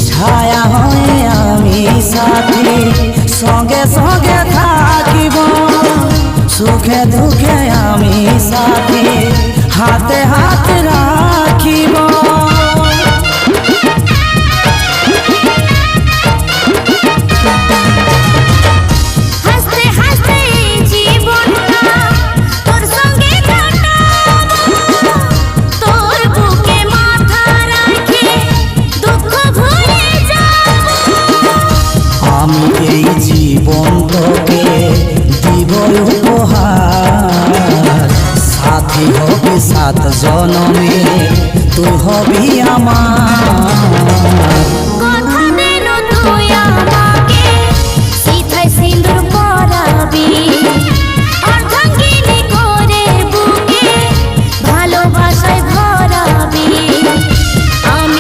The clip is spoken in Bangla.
ছায়া হয়ে আমি সাথী সঙ্গে সঙ্গে থাকিব, সুখে দুঃখে আমি সাথী হাতে হাত রাখিব। আমি এই জীবন তোকে দিব উপহার, সাথী হবি 7 জনমে তুই হবি আমার।